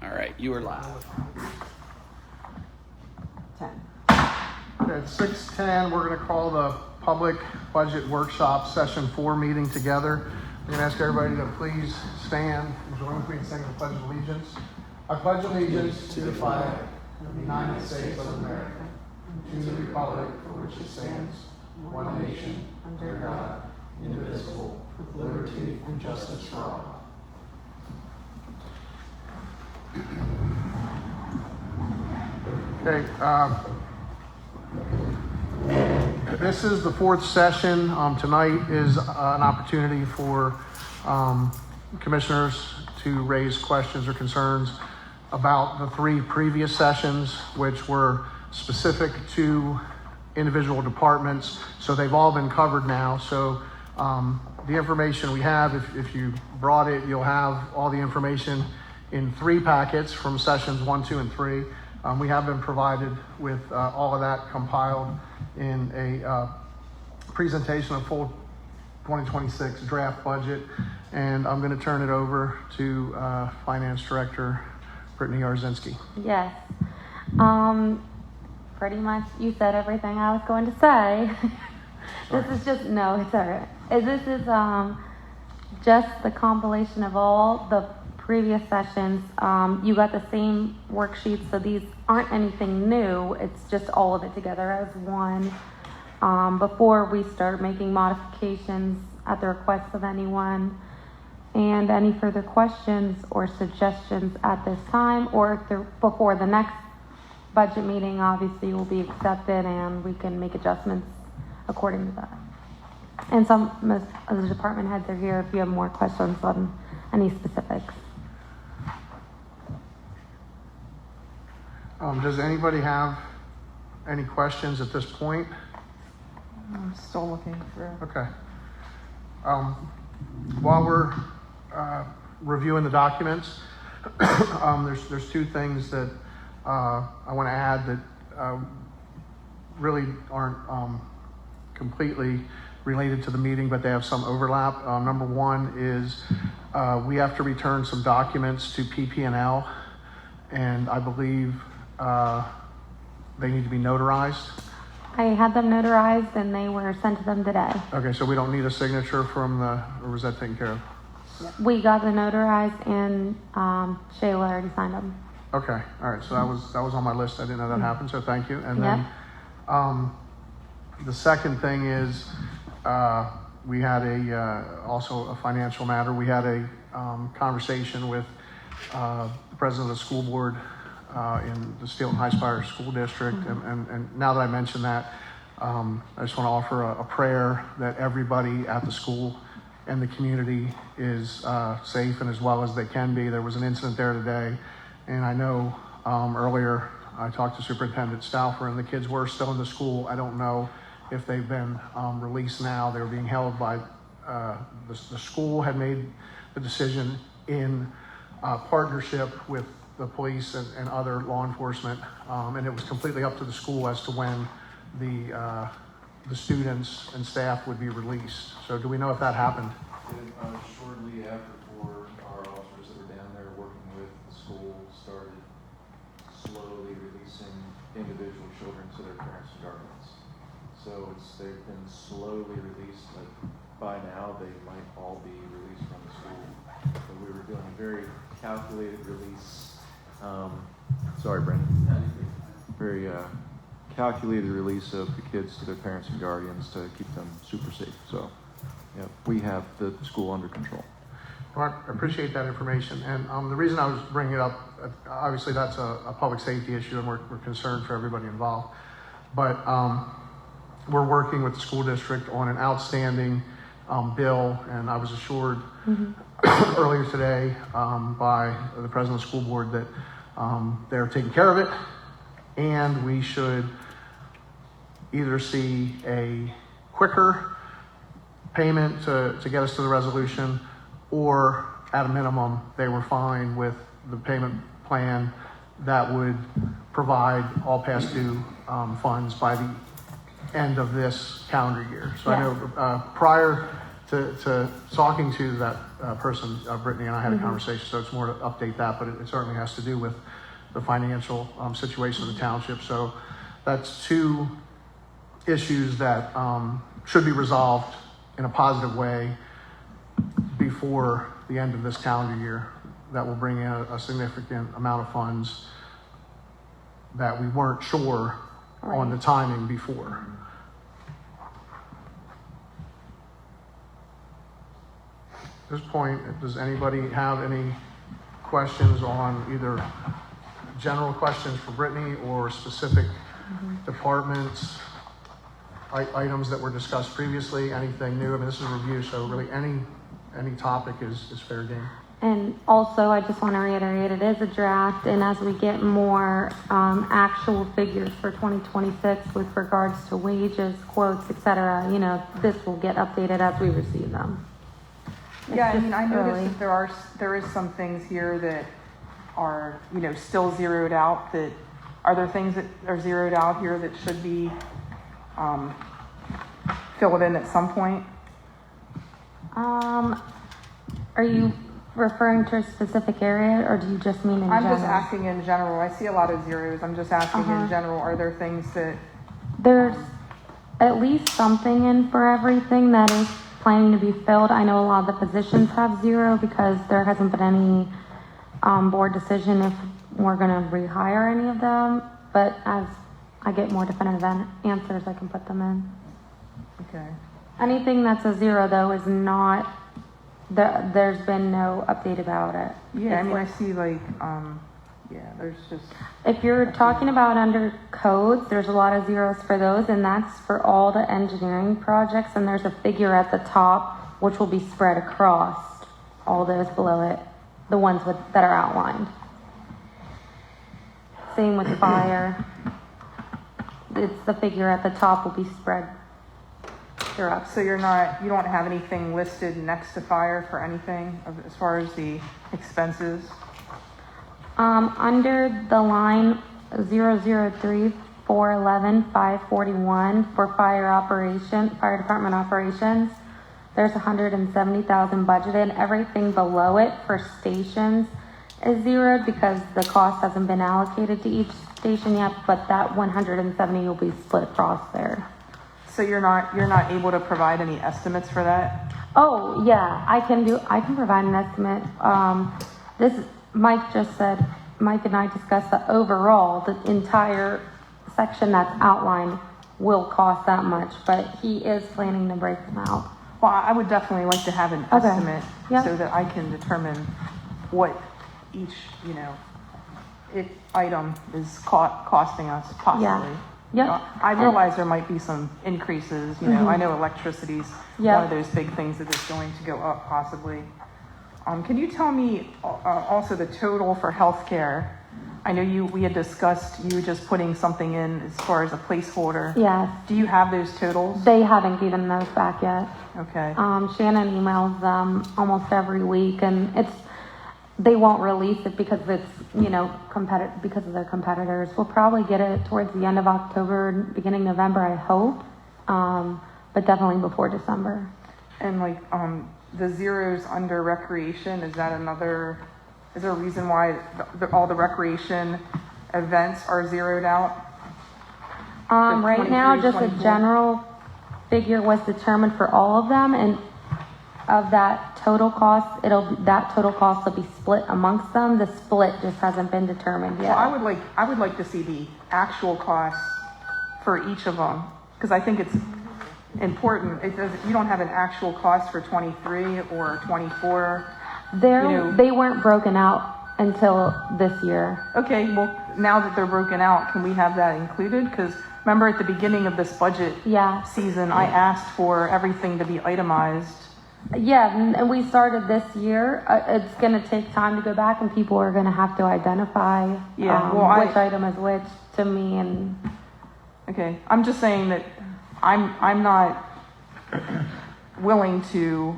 All right, you are live. 10. Okay, at 6:10, we're going to call the Public Budget Workshop Session 4 meeting together. I'm going to ask everybody to please stand and join with me in singing the Pledge of Allegiance. I pledge allegiance to the flag of the United States of America, to the republic for which it stands, one nation, under God, indivisible, with liberty and justice for all. Okay, this is the fourth session. Tonight is an opportunity for commissioners to raise questions or concerns about the 3 previous sessions, which were specific to individual departments. So they've all been covered now. So the information we have, if you brought it, you'll have all the information in 3 packets from sessions 1, 2, and 3. We have been provided with all of that compiled in a presentation of full 2026 draft budget. And I'm going to turn it over to Finance Director Brittany Arzinski. Yes. Pretty much you said everything I was going to say. This is just, no, it's all right. This is just the compilation of all the previous sessions. You got the same worksheets, so these aren't anything new. It's just all of it together as one. Before we start making modifications at the request of anyone, and any further questions or suggestions at this time, or before the next budget meeting, obviously will be accepted, and we can make adjustments according to that. And some of the department heads are here if you have more questions on any specifics. Does anybody have any questions at this point? I'm still looking for. Okay. While we're reviewing the documents, there's 2 things that I want to add that really aren't completely related to the meeting, but they have some overlap. Number 1 is we have to return some documents to PP&L, and I believe they need to be notarized. I had them notarized and they were sent to them today. Okay, so we don't need a signature from or was that taken care of? We got them notarized and Shayla already signed them. Okay, all right, so that was on my list. I didn't know that happened, so thank you. And then the second thing is we had also a financial matter. We had a conversation with the president of the school board in the Steelton High Spire School District. And now that I mention that, I just want to offer a prayer that everybody at the school and the community is safe and as well as they can be. There was an incident there today, and I know earlier I talked to Superintendent Stauffer, and the kids were still in the school. I don't know if they've been released now. They were being held by the school had made the decision in partnership with the police and other law enforcement, and it was completely up to the school as to when the students and staff would be released. So do we know if that happened? Shortly after our officers that were down there working with the school started slowly releasing individual children to their parents and guardians. So they've been slowly released, but by now they might all be released from the school. So we were doing a very calculated release. Sorry, Brandon. Very calculated release of the kids to their parents and guardians to keep them super safe. So, yeah, we have the school under control. Well, I appreciate that information. And the reason I was bringing it up, obviously that's a public safety issue, and we're concerned for everybody involved. But we're working with the school district on an outstanding bill, and I was assured earlier today by the president of the school board that they're taking care of it, and we should either see a quicker payment to get us to the resolution, or at a minimum they were fine with the payment plan that would provide all past due funds by the end of this calendar year. So I know prior to talking to that person, Brittany and I had a conversation, so it's more to update that, but it certainly has to do with the financial situation of the township. So that's two issues that should be resolved in a positive way before the end of this calendar year. That will bring in a significant amount of funds that we weren't sure on the timing before. At this point, does anybody have any questions on either general questions for Brittany or specific departments, items that were discussed previously, anything new? I mean, this is a review, so really any topic is fair game. And also, I just want to reiterate, it is a draft, and as we get more actual figures for 2026 with regards to wages, quotes, etc., this will get updated as we receive them. Yeah, I mean, I noticed early. that there is some things here that are, still zeroed out. Are there things that are zeroed out here that should be filled in at some point? Are you referring to a specific area, or do you just mean in general? I'm just asking in general. I see a lot of zeros. I'm just asking in general, are there things that... There's at least something in for everything that is planning to be filled. I know a lot of the positions have zero because there hasn't been any board decision if we're going to rehire any of them, but as I get more definitive answers, I can put them in. Okay. Anything that's a zero, though, is not... There's been no update about it. Yeah, I mean, I see there's just... If you're talking about under codes, there's a lot of zeros for those, and that's for all the engineering projects, and there's a figure at the top which will be spread across all those below it, the ones that are outlined. Same with fire. It's the figure at the top will be spread throughout. So you don't have anything listed next to fire for anything as far as the expenses? Under the line 003-411-541 for fire department operations, there's $170,000 budgeted. Everything below it for stations is zeroed because the cost hasn't been allocated to each station yet, but that 170 will be split across there. So you're not able to provide any estimates for that? Oh yeah, I can provide an estimate. Mike and I discussed the overall, the entire section that's outlined will cost that much, but he is planning to break them out. Well, I would definitely like to have an estimate Yep. so that I can determine what each, item is costing us possibly. Yeah. Yep. I realize there might be some increases, I know electricity's one of those big things that is going to go up possibly. Can you tell me also the total for healthcare? I know we had discussed you just putting something in as far as a placeholder. Yes. Do you have those totals? They haven't given those back yet. Okay. Shannon emails them almost every week, and they won't release it because it's, because of their competitors. We'll probably get it towards the end of October, beginning November, I hope, but definitely before December. And the zeros under recreation, is there a reason why all the recreation events are zeroed out? Right now, just a 24? general figure was determined for all of them, and of that total cost, that total cost will be split amongst them. The split just hasn't been determined yet. Well, I would like to see the actual costs for each of them, because I think it's important. You don't have an actual cost for 23 or 24. They weren't broken out until this year. Okay, well, now that they're broken out, can we have that included? Because remember at the beginning of this budget season, I asked for everything to be itemized. Yeah, and we started this year. It's going to take time to go back, and people are going to have to identify which item is which to me. And okay, I'm just saying that I'm not willing to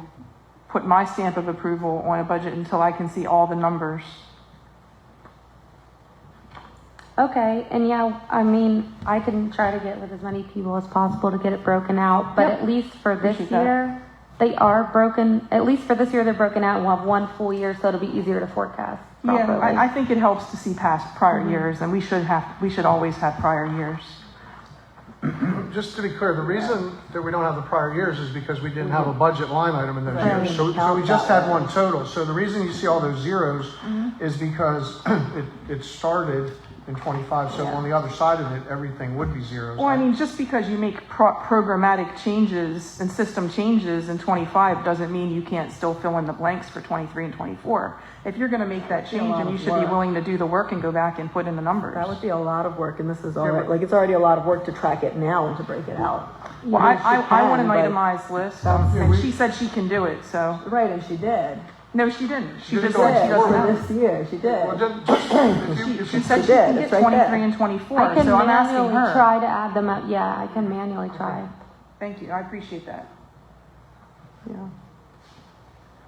put my stamp of approval on a budget until I can see all the numbers. okay, and I can try to get with as many people as possible to get it broken out, but Yep. at least for this Appreciate that. year, They are broken, at least for this year, they're broken out and we'll have one full year, so it'll be easier to forecast properly. Yeah, I think it helps to see past prior years, and we should always have prior years. Just to be clear, the reason that we don't have the prior years is because we didn't have a budget line item in those years. So we just had one total. So the reason you see all those zeros is because it started in 25. So on the other side of it, everything would be zeros. Well, I mean, just because you make programmatic changes and system changes in 25 doesn't mean you can't still fill in the blanks for 23 and 24. If you're going to make that change, and you should be willing to do the work and go back and put in the numbers. That would be a lot of work, and this is already, like, it's already a lot of work to track it now and to break it out. Well, I want an itemized list, and she said she can do it, so. Right, and she did. No, she didn't. She didn't just do it said she doesn't For have. this year, she did. Well, if She you, said she did. can get It's right 23 there. and 24, I can so I'm asking manually her. try to add them up. Yeah, I can manually try. Thank you, I appreciate that. Yeah.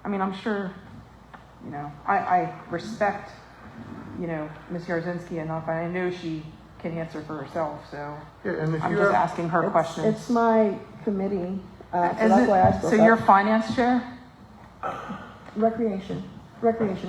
I mean, I'm sure, I respect, Ms. Yarzinski enough, and I know she can answer for herself, so yeah, and if I'm you just have, asking her It's questions. my committee, so Is that's it- why I spoke So up. you're finance chair? Recreation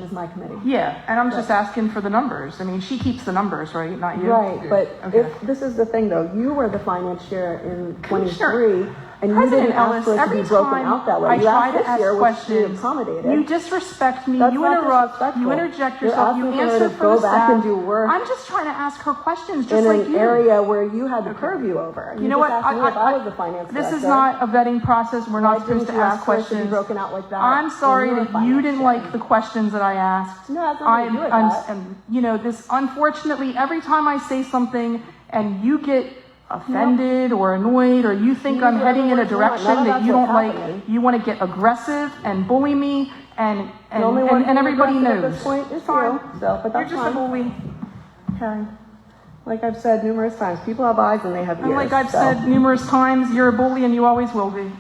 is my committee. Yeah, and I'm just asking for the numbers. I mean, she keeps the numbers, right? Not you? Right, but Okay. if, this is the thing though, you were the finance chair in Commissioner, 23, and you President didn't ask Ellis, for it to every be broken time out that way. I You try asked to this ask year, which we questions, accommodated. you disrespect me, That's you not interrupt, disrespectful. you interject You're yourself, you asking for her answer to for go the back staff. and do work I'm just trying to ask her questions, just in like an you. area where you had the purview over. You know what? Just asked me if I was the finance This is director. not a vetting process. We're Why not supposed didn't to you ask for it to be questions. broken out like that I'm sorry when you were that you finance didn't chair? like the questions that I asked. No, it has nothing to do with that. And, this, unfortunately, every time I say something and you get offended or annoyed or you think You I'm do heading in a whatever you want. direction None of that that's you don't what's like, happening. you want to get aggressive and bully me and The only one and everybody being aggressive knows. at this point is Fine. you, so, but You're that's just a fine. bully. Okay. Like I've said numerous times, people have eyes and they have ears. And like I've so. said numerous times, you're a bully and you always will be.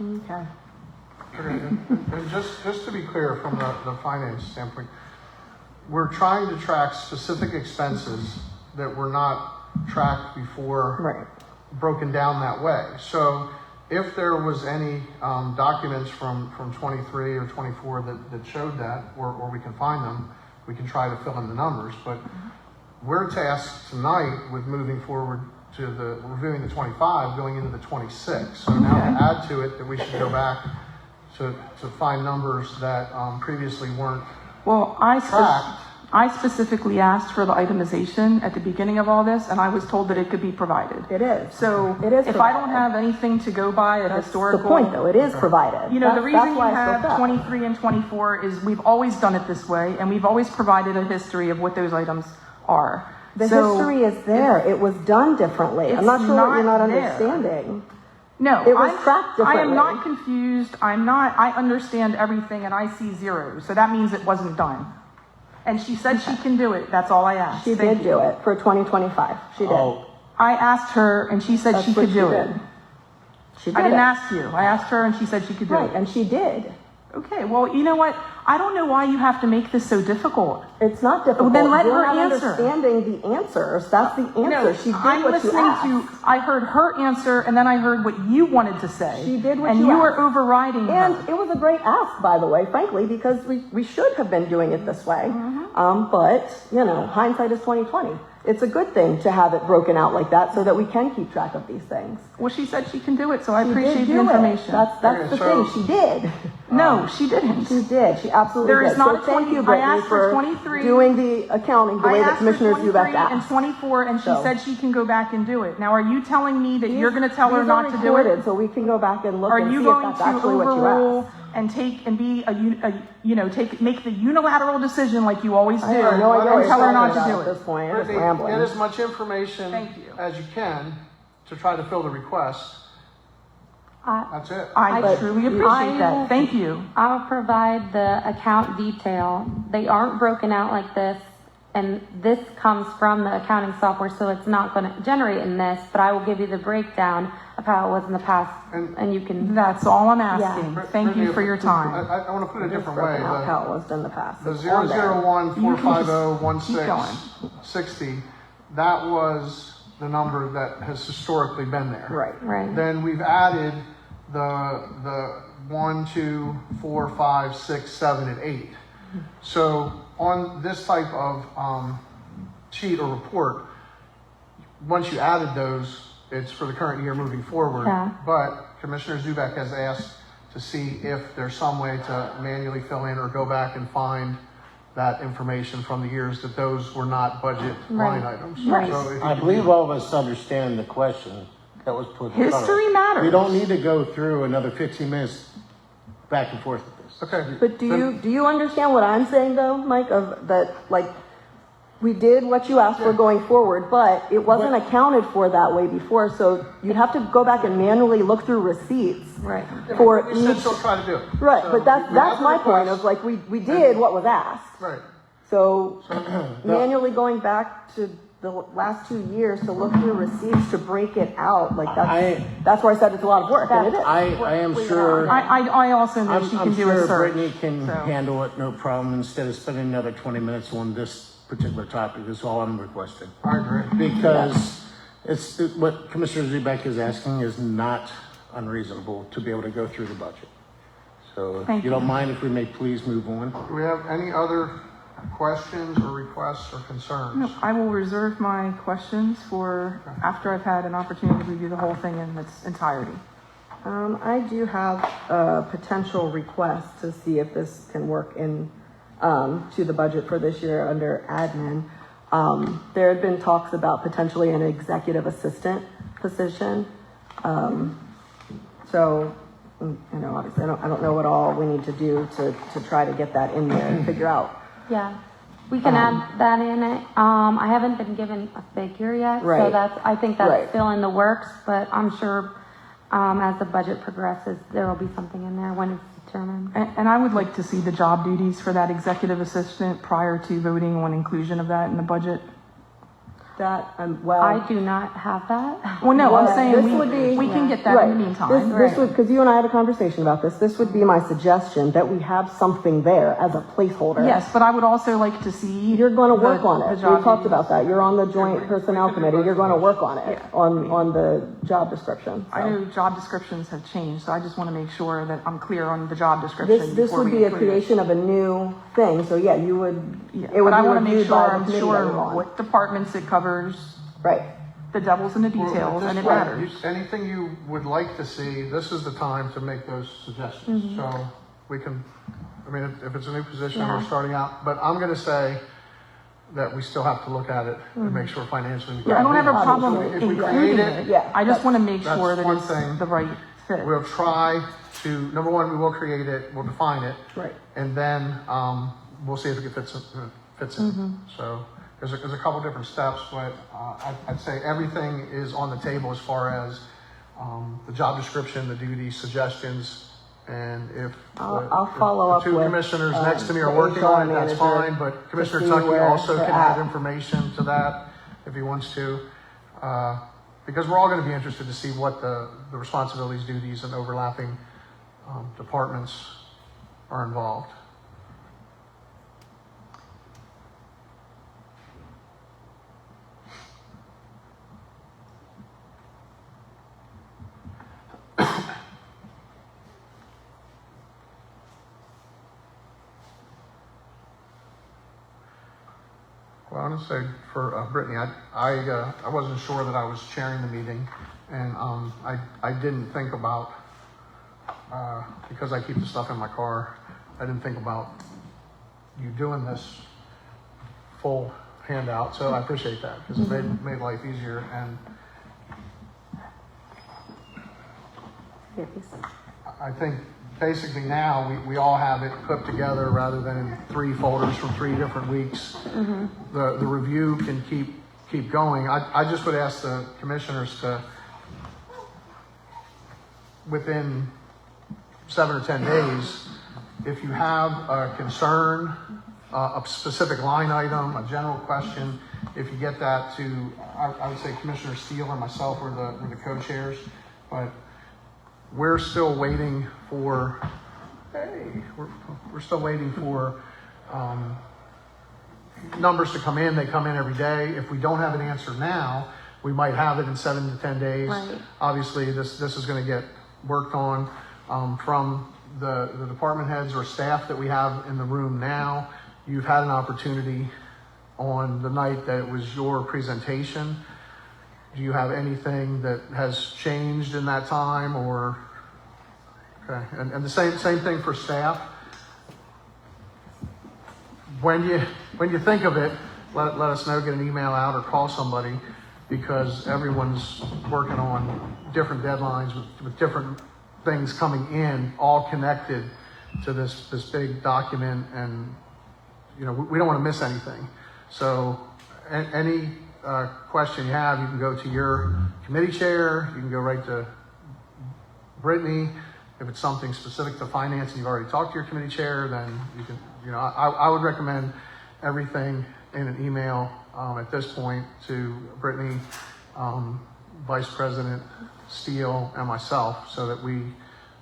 Okay. and just to be clear from the finance standpoint, we're trying to track specific expenses that were not tracked before. Right. Broken down that way. So if there was any documents from 23 or 24 that showed that, or we can find them, we can try to fill in the numbers. But we're tasked tonight with moving forward to the reviewing the 25, going into the 26. So now to add to it that we should go back to find numbers that previously weren't Well, tracked. I specifically asked for the itemization at the beginning of all this, and I was told that it could be provided. It is. So It is if I provided. don't have anything to go by a That's historical. the point though, it is provided. The That's reason you why I spoke have up. 23 and 24 is we've always done it this way, and we've always provided a history of what those items are. The So history is there. It was done differently. I'm It's not sure what you're not not there. understanding. No, It was tracked I am differently. not confused. I understand everything, and I see zeros. So that means it wasn't done. And she said she can do it. That's all I asked. She Thank did you. do it for 2025. She did. I asked her, and she said That's she what could do it. did. She did I didn't it. ask you. I asked her, and she said she could do Right, it. and she did. Okay, well, you know what? I don't know why you have to make this so difficult. It's not difficult. then let You're her not answer. understanding the answers. That's the answer. No, She did I'm what you listening asked. to. I heard her answer, and then I heard what you wanted to say. She did what and you you were asked. overriding And her. it was a great ask, by the way, frankly, because we should have been doing it this way. But, hindsight is 2020. It's a good thing to have it broken out like that so that we can keep track of these things. Well, she said she can do it, so I She appreciate did the do it. information. That's Okay, the so- thing. She did. No, she didn't. She did. She absolutely There did. is not so a thank 20 you, I Brittany, asked for 23. doing the accounting the I way that asked for Commissioner Zubek 23 and asked. 24, and she So- said she can go back and do it. Now, are you telling me that you're going to tell her These not are to do recorded, it? so we can go back and look Are and you see going if to that's actually what you overrule asked. and make the unilateral decision like you always do, I have no idea what and you're tell her talking not about to at do this it? point. You're just Brittany, rambling. get as much information Thank you. as you can to try to fill the request. That's it. I But truly I appreciate will- that. Thank you. I will provide the account detail. They aren't broken out like this, and this comes from the accounting software, so it's not going to generate in this, but I will give you the breakdown of how it was in the past, and you can, That's all I'm asking. Yeah. Thank you for your time. I want to put it a It's different way. broken out how it was in the past. The It's on there. 001-450-1660, that was the number that has historically been there. Right. right. Then we've added the 1, 2, 4, 5, 6, 7, and 8. So on this type of sheet or report, once you added those, it's for the current year moving forward. Yeah. But Commissioner Zubek has asked to see if there's some way to manually fill in or go back and find that information from the years that those were not budget line items. Right. So if you I could believe do- all of us understand the question that was put in front of us. History matters. We don't need to go through another 15 minutes back and forth with this. Okay. But do you understand what I'm saying though, Mike, of that, like, we did what you asked for going forward, but it wasn't accounted for that way before, so you'd have to go back and manually look through receipts. Right. For We said each, she'll try to do it. right, So but that's we have the my point request. of like, we did what was asked. Right. So manually going back to the last 2 years to look through receipts to break it out, like that's where I said it's a lot of work, and it is. I am sure, I also know she can I'm do a sure search. Brittany can so. handle it, no problem, instead of spending another 20 minutes on this particular topic, is all I'm requesting. I agree. Because what Commissioner Zubek is asking is not unreasonable to be able to go through the budget. So Thank if you don't mind if we may please move on. Do we have any other questions or requests or concerns? No, I will reserve my questions for after I've had an opportunity to review the whole thing in its entirety. I do have a potential request to see if this can work in, to the budget for this year under admin. There had been talks about potentially an executive assistant position. So, you know, obviously I don't know what all we need to do to try to get that in there and figure out. Yeah, we can add that in it. I haven't been given a figure yet, so Right. I think that's Right. still in the works, but I'm sure, as the budget progresses, there will be something in there when it's determined. And I would like to see the job duties for that executive assistant prior to voting on inclusion of that in the budget. That, I do not have that. Well, no, Well, I'm this saying would be- we can get that right. in the meantime. This would, because you and I had a conversation about this, this would be my suggestion, that we have something there as a placeholder. Yes, but I would also like to see. You're going to work on the it. We job talked duties. about that. You're on the joint personnel committee. You're going to work on it, on the job description. I So. know job descriptions have changed, so I just want to make sure that I'm clear on the job description. This before would we be a include it. creation of a new thing, so yeah, you would, Yeah, it would but I be want to make reviewed sure by the I'm committee that sure you're on. what departments it covers, Right. the devil's in the Well, details, at and this it point, matters. Anything you would like to see, this is the time to make those suggestions. So we can, I mean, if it's a new position, we're Yeah. starting out, but I'm going to say that we still have to look at it and make sure financially. we can I don't have a do it. problem If we including create it. Yeah, I just want to make that's sure that one it's thing. the right fit. We'll try to, number one, we will create it, we'll define it. Right. And then, we'll see if it fits in. So there's a couple different steps, but, I'd say everything is on the table as far as, the job description, the duties, suggestions, and if. I'll if follow the up two with, commissioners next to me are the working HR on it, that's manager fine, but to Commissioner see Tucky where also we're can add at. information to that if he wants to. Because we're all gonna be interested to see what the responsibilities, duties, and overlapping, departments are involved. Well, I'm gonna say for Brittany, I wasn't sure that I was chairing the meeting, and I didn't think about, because I keep the stuff in my car, I didn't think about you doing this full handout, so I appreciate that, because it made life easier, and I think basically now we all have it put together rather than in 3 folders from 3 different weeks. The review can keep going. I just would ask the commissioners to, within 7 or 10 days, if you have a concern, a specific line item, a general question, if you get that to, I would say Commissioner Steele or myself were the co-chairs, but we're still waiting for, we're still waiting for numbers to come in. They come in every day. If we don't have an answer now, we might have it in 7 to 10 days. Right. Obviously, this is going to get worked on from the department heads or staff that we have in the room now, you've had an opportunity on the night that it was your presentation. Do you have anything that has changed in that time, or, okay, and the same thing for staff? When you think of it, let us know, get an email out or call somebody, because everyone's working on different deadlines with different things coming in, all connected to this big document, and we don't want to miss anything. So any question you have, you can go to your committee chair, you can go right to Brittany. If it's something specific to finance and you've already talked to your committee chair, then you can, I would recommend everything in an email at this point to Brittany, Vice President Steele, and myself, so that we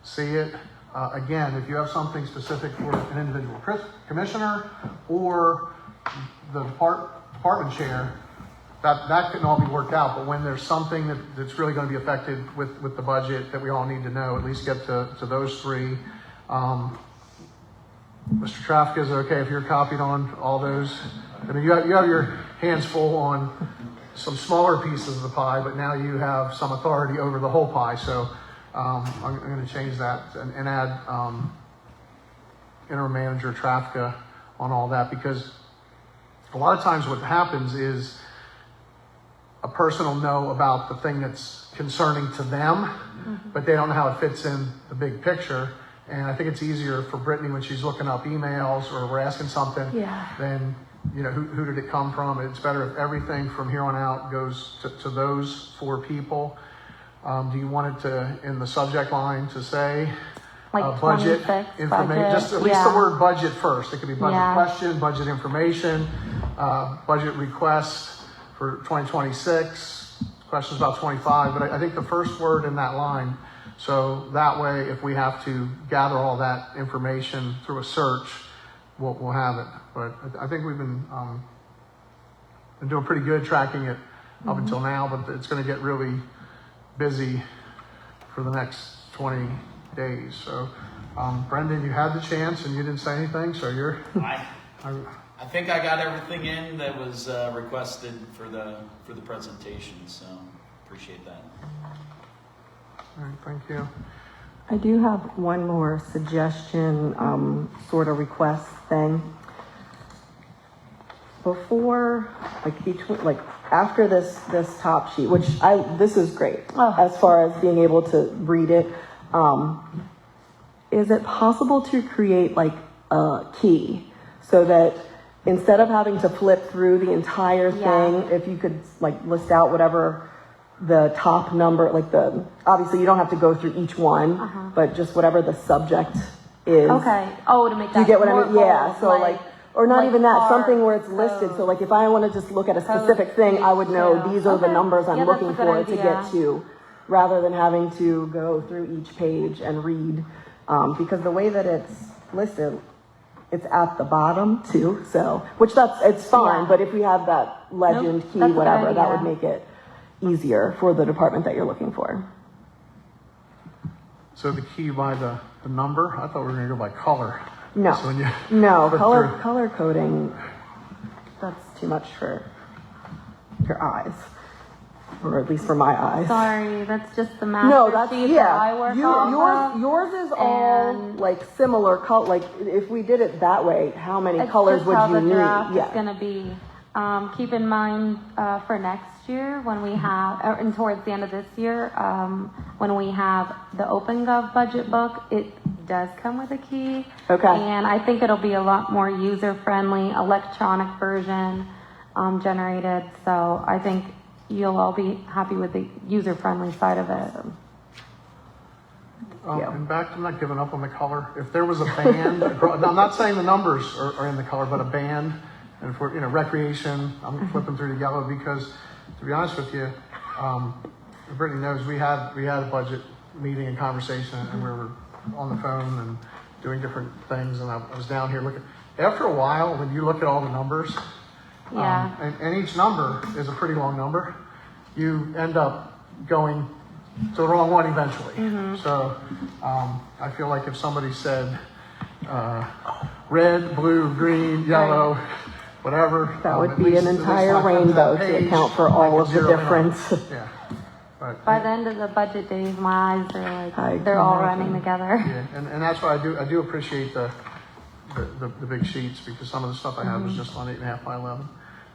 see it. Again, if you have something specific for an individual commissioner or the department chair, that can all be worked out. But when there's something that's really going to be affected with the budget that we all need to know, at least get to those three. Mr. Traffic, is it okay if you're copied on all those? I mean, you have your hands full on some smaller pieces of the pie, but now you have some authority over the whole pie. So I'm going to change that and add interim manager Traffic on all that, because a lot of times what happens is a person will know about the thing that's concerning to them, but they don't know how it fits in the big picture. And I think it's easier for Brittany when she's looking up emails or we're asking something, then, who did it come from? It's better if everything from here on out goes to those four people. Do you want it to, in the subject line, to say Like budget 26 information? budget, Just at least the word budget first. It could be budget question, budget information, budget request for 2026, questions about 25. But I think the first word in that line, so that way, if we have to gather all that information through a search, we'll have it. But I think we've been doing pretty good tracking it up until now, but it's going to get really busy for the next 20 days. So, Brendan, you had the chance and you didn't say anything, so you're... I think I got everything in that was requested for the presentation, so appreciate that. All right, thank you. I do have one more suggestion, sort of request thing. Before, after this top sheet, which this is great as far as being able to read it. Is it possible to create a key so that instead of having to flip through the entire thing, if you could list out whatever the top number, obviously you don't have to go through each one, but just whatever the subject is. Okay. Oh, to make that. Do you get what I mean? more Yeah. bold, So or not even that, car something where it's listed. So if I want to just look at a specific thing, I would know these are the numbers I'm looking for to get to, rather than having to go through each page and read. Because the way that it's listed, it's at the bottom too. So, it's fine. But if we have that legend key, that's a good whatever, that would idea. make it easier for the department that you're looking for. So the key by the number? I thought we were going to go by color. No, So when you no, flip color through- color coding, that's too much for your eyes, or at least for my eyes. Sorry, that's just the master No, that's sheet that I work off yours is all and- similar color. If we did it that way, how many It's colors just would how you the need? draft is going to be. Keep in mind for next year when we have, and towards the end of this year, when we have the OpenGov budget book, it does come with a key. Okay. And I think it'll be a lot more user-friendly, electronic version generated. So I think you'll all be happy with the user-friendly side of it. And back, I'm not giving up on the color. If there was a band, I'm not saying the numbers are in the color, but a band, and for recreation, I'm flipping through the yellow because, to be honest with you, Brittany knows we had a budget meeting and conversation, and we were on the phone and doing different things, and I was down here looking. After a while, when you look at all the numbers, and each number is a pretty long number, you end up going to the wrong one eventually. So, I feel like if somebody said, red, blue, green, yellow, whatever. That would at be least- an at least entire not come to rainbow that to page, account for I all can of the zero in on it. difference. Yeah. But, By the end of the budget days, my eyes are I like, they're all can running imagine. together. yeah, and that's why I do appreciate the big sheets, because some of the stuff I have was just on 8.5 by 11.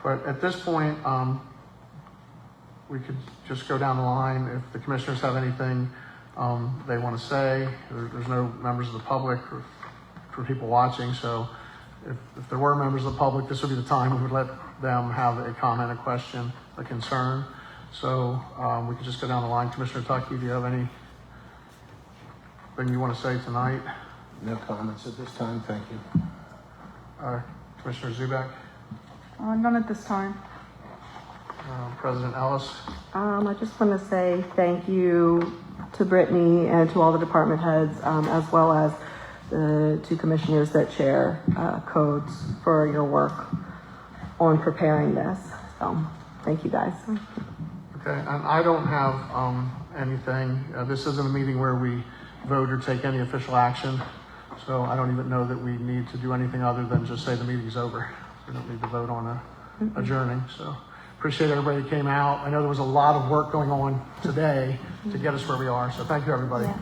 But at this point, we could just go down the line. If the commissioners have anything they want to say, there's no members of the public or for people watching, so if there were members of the public, this would be the time we would let them have a comment, a question, a concern. So we could just go down the line. Commissioner Tuckey, do you have anything you want to say tonight? No comments at this time, thank you. Commissioner Zubak, None at this time. President Ellis. I just want to say thank you to Brittany and to all the department heads, as well as the two commissioners that chair codes for your work on preparing this. So thank you guys. Okay, and I don't have anything. This isn't a meeting where we vote or take any official action, so I don't even know that we need to do anything other than just say the meeting's over. We don't need to vote on adjourning. So appreciate everybody that came out. I know there was a lot of work going on today to get us where we are, so thank you, everybody. Yeah.